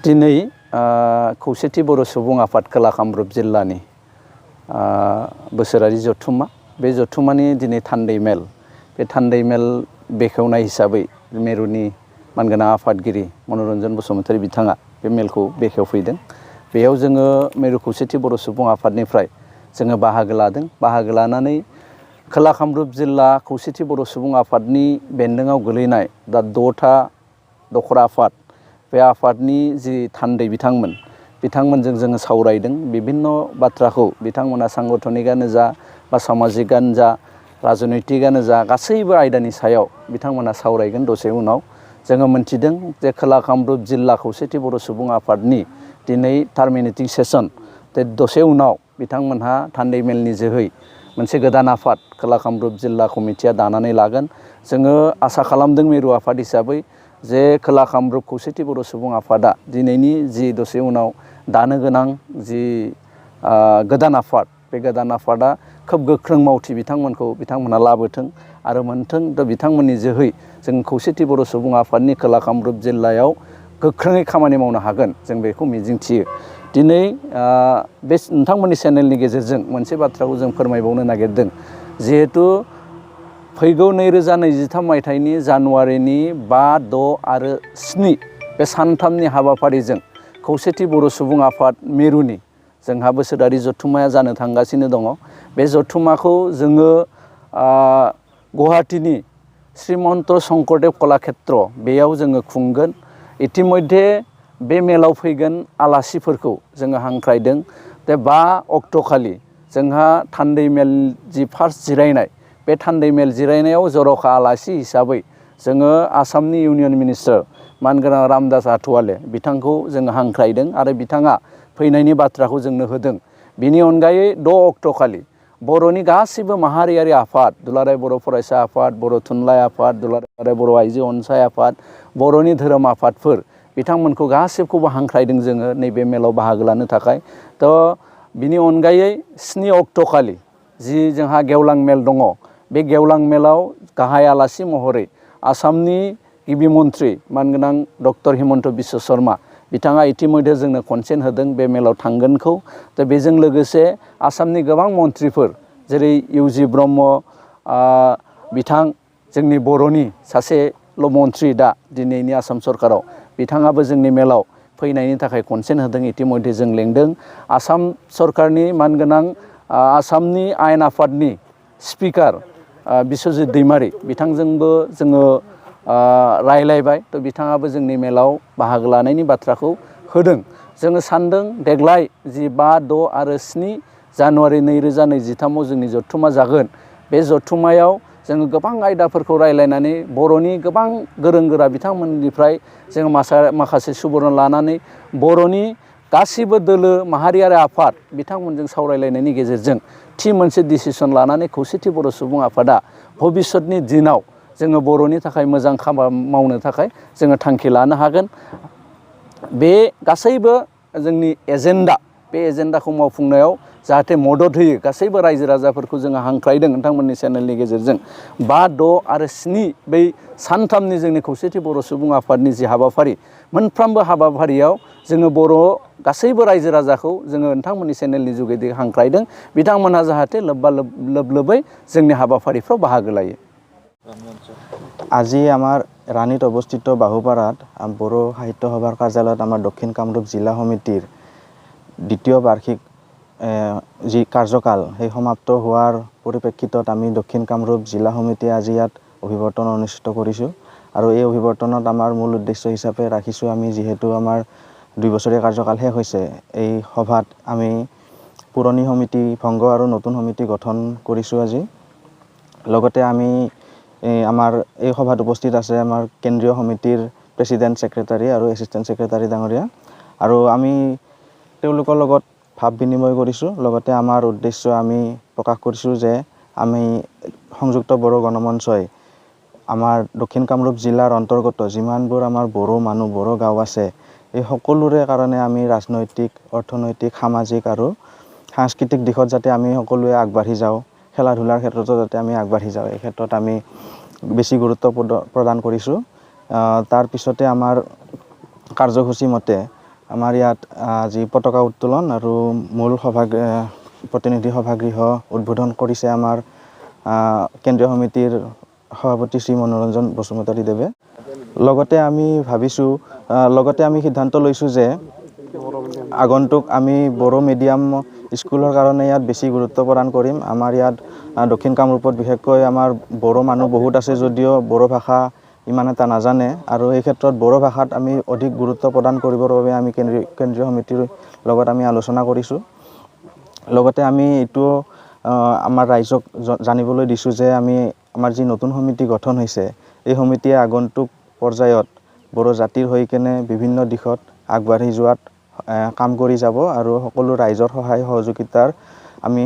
दिनै खौसेथि बर' सुबुं आफाद खोला कामरुप जिल्लानि बोसोरारि जथुम्मा बे जथुम्मानि दिनै थान्दै मेल बे थान्दै मेल बेखेवनाय हिसाबै मिरुनि मानगोनां आफादगिरि मनरन्जन बसुमतारी बिथाङा बे मेलखौ बेखेवफैदों। बेयाव जोङो मिरु खौसेथि बर' सुबुं आफादनिफ्राय जोङो बाहागो लादों। बाहागो लानानै खोला कामरुप जिल्ला खौसेथि बर' सुबुं आफादनि बेन्दोङाव गोलैनाय दा 6था दखरा आफाद बे आफादनि जि थान्दै बिथांमोनजों जोङो सावरायदों। बिभिन्न बाथ्राखौ बिथांमोना सांगठनिकआनो जा बा सामाजिकआनो जा राजनैतिकआनो जा गासैबो आयदानि सायाव बिथांमोना सावरायगोन। दसे उनाव जोङो मोन्थिदों जे खोला कामरुप जिल्ला खौसेथि बर' सुबुं आफादनि दिनै टार्मिनेटिं सेसन दसे उनाव बिथांमोनहा थान्दै मेलनि जोहै मोनसे गोदान आफाद खोला कामरुप जिल्ला कमिटिया दानानै लागोन। जोङो आसा खालामदों मिरु आफाद हिसाबै जे खोला कामरुप खौसेथि बर' सुबुं आफादा दिनैनि जि दसे उनाव दानो गोनां जि गोदान आफाद बे गोदान आफादा खोब गोख्रों मावथि बिथांमोनहा लाबोथों आरो मोनथों। दा बिथांमोननि जोहै जों खौसेथि बर' सुबुं आफादनि खोला कामरुप जिल्लायाव गोख्रोङै खामानि मावनो हागोन, जों बेखौ मिजिंथियो। दिनै बे नोंथांमोननि चेनेलनि गेजेरजों मोनसे बाथ्राखौ जों फोरमायबावनो नागिरदों। जिहेथु फैगौ 2023 मायथाइनि जानुवारिनि 5, 6 आरो 7 बे सानथामनि हाबाफारिजों खौसेथि बर' सुबुं आफाद मिरुनि जोंहा बोसोरारि जथुम्माया जानो थांगासिनो दङ। बे जथुम्माखौ जोङो गुवाहाटीनि श्रीमन्त शंकरदेव कलाक्षेत्र बेयाव जोङो खुंगोन। इतिमध्ये बे मेलाव फैगोन आलासिफोरखौ जोङो हांख्रायदों। बे 5 अक्ट'खालि जोंहा थान्दै मेल जि फार्स्ट जिरायनाय बे थान्दै मेल जिरायनायाव जर'खा आलासि हिसाबै जोङो आसामनि इउनियन मिनिस्टार मानगोनां रामदास आठवाले बिथांखौ जोङो हांख्रायदों आरो बिथाङा फैनायनि बाथ्राखौ जोंनो होदों। बिनि अनगायै 6 अक्ट'खालि बर'नि गासिबो माहारियारि आफाद दुलाराय बर' फरायसा आफाद, बर' थुनलाइ आफाद, दुलाराय बर' आइजो अनसाय आफाद, बर'नि धोरोम आफादफोर बिथांमोनखौ गासिबखौबो हांख्रायदों जोङो नैबे मेलाव बाहागो लानो थाखाय। बिनि अनगायै 7 अक्ट'खालि जि जोंहा गेवलां मेल दङ, बे गेवलां मेलाव गाहाय आलासि महरै आसामनि गिबि मन्थ्रि मानगोनां डक्टर हिमन्त बिश्व शर्मा बिथाङा इतिमध्ये जोंनो कनसेन्ट होदों बे मेलाव थांगोनखौ। दा बेजों लोगोसे आसामनि गोबां मन्थ्रिफोर जेरै इउजि ब्रह्म बिथां जोंनि बर'नि सासेल' मन्थ्रि दा दिनैनि आसाम सरकाराव बिथाङाबो जोंनि मेलाव फैनायनि थाखाय कनसेन्ट होदों। इतिमध्ये जों लेंदों। आसाम सरकारनि मानगोनां आसामनि आयेन आफादनि स्पिकार बिस्वजित दैमारि बिथांजोंबो जोङो रायलायबाय। बिथाङाबो जोंनि मेलाव बाहागो लानायनि बाथ्राखौ होदों। जोङो सानदों देग्लाय जि 5, 6 आरो 7 जानुवारि 2023 जोंनि जथुम्मा जागोन। बे जथुम्मायाव जोङो गोबां आयदाफोरखौ रायलायनानै बर'नि गोबां गोरों गोरा बिथांमोननिफ्राय जोङो माखासे सुबुरुन लानानै बर'नि गासिबो दोलो माहारियारि आफाद बिथांमोनजों सावरायलायनायनि गेजेरजों थि मोनसे डिसिसन लानानै खौसेथि बर' सुबुं आफादा भबिष्यतनि दिनाव जोङो बर'नि थाखाय मोजां खामानि मावनो थाखाय जोङो थांखि लानो हागोन। बे गासैबो जोंनि एजेन्डा बे एजेन्डाखौ मावफुंनायाव जाहाथे मदद होयो गासैबो रायजो राजाफोरखौ जोङो हांख्रायदों नोंथांमोननि चेनेलनि गेजेरजों। 5, 6 आरो 7 बै सानथामनि जोंनि खौसेथि बर' सुबुं आफादनि जि हाबाफारि मोनफ्रोमबो हाबाफारियाव जोङो बर' गासैबो रायजो राजाखौ जोङो नोंथांमोननि चेनेलनि जुगेदि हांख्रायदों बिथांमोनहा जाहाथे लोबै जोंनि हाबाफारिफ्राव बाहागो लायो। আজি আমাৰ ৰাণীত অৱস্থিত বাহুপাৰাত বড়ো সাহিত্য সভাৰ কাৰ্যালয়ত আমাৰ দক্ষিণ কামৰূপ জিলা সমিতিৰ দ্বিতীয় বাৰ্ষিক যি কাৰ্যকাল সেই সমাপ্ত হোৱাৰ পৰিপ্ৰেক্ষিতত আমি দক্ষিণ কামৰূপ জিলা সমিতিয়ে আজি ইয়াত অভিৱৰ্তন অনুষ্ঠিত কৰিছোঁ। আৰু এই অভিৱৰ্তনত আমাৰ মূল উদ্দেশ্য হিচাপে ৰাখিছোঁ আমি যিহেতু আমাৰ 2 বছৰীয়া কাৰ্যকাল শেষ হৈছে, এই সভাত আমি পুৰণি সমিতি ভংগ আৰু নতুন সমিতি গঠন কৰিছোঁ আজি। লগতে আমি আমাৰ এই সভাত উপস্থিত আছে আমাৰ কেন্দ্ৰীয় সমিতিৰ প্ৰেচিডেণ্ট ছেক্ৰেটাৰী আৰু এছিষ্টেণ্ট ছেক্ৰেটাৰী ডাঙৰীয়া, আৰু আমি তেওঁলোকৰ লগত ভাৱ বিনিময় কৰিছোঁ। লগতে আমাৰ উদ্দেশ্য আমি প্ৰকাশ কৰিছোঁ যে আমি সংযুক্ত বড়ো গণমঞ্চই আমাৰ দক্ষিণ কামৰূপ জিলাৰ অন্তৰ্গত যিমানবোৰ আমাৰ বড়ো মানুহ বড়ো গাঁও আছে এই সকলোৰে কাৰণে আমি ৰাজনৈতিক, অৰ্থনৈতিক, সামাজিক আৰু সাংস্কৃতিক দিশত যাতে আমি সকলোৱে আগবাঢ়ি যাওঁ, খেলা ধূলাৰ ক্ষেত্ৰতো যাতে আমি আগবাঢ়ি যাওঁ, এই ক্ষেত্ৰত আমি বেছি গুৰুত্ব প্ৰদান কৰিছোঁ। তাৰ পিছতে আমাৰ কাৰ্যসূচী মতে আমাৰ ইয়াত আজি পতাকা উত্তোলন আৰু মূল প্ৰতিনিধি সভাগৃহ উদ্বোধন কৰিছে আমাৰ কেন্দ্ৰীয় সমিতিৰ সভাপতি শ্ৰী মনোৰঞ্জন বসুমতাৰীদেৱে। লগতে আমি সিদ্ধান্ত লৈছোঁ যে আগন্তুক আমি বড়ো মিডিয়াম স্কুলৰ কাৰণে ইয়াত বেছি গুৰুত্ব প্ৰদান কৰিম। আমাৰ ইয়াত দক্ষিণ কামৰূপত বিশেষকৈ আমাৰ বড়ো মানুহ বহুত আছে যদিও বড়ো ভাষা ইমান এটা নাজানে, আৰু এই ক্ষেত্ৰত বড়ো ভাষাত আমি অধিক গুৰুত্ব প্ৰদান কৰিবৰ বাবে আমি কেন্দ্ৰীয় সমিতিৰ লগত আমি আলোচনা কৰিছোঁ। লগতে আমি এইটো আমাৰ ৰাইজক জানিবলৈ দিছোঁ যে আমাৰ যি নতুন সমিতি গঠন হৈছে, এই সমিতিয়ে আগন্তুক পৰ্যায়ত বড়ো জাতিৰ হৈ কেনে বিভিন্ন দিশত আগবাঢ়ি যোৱাত কাম কৰি যাব, আৰু সকলো ৰাইজৰ সহায় সহযোগিতাৰ আমি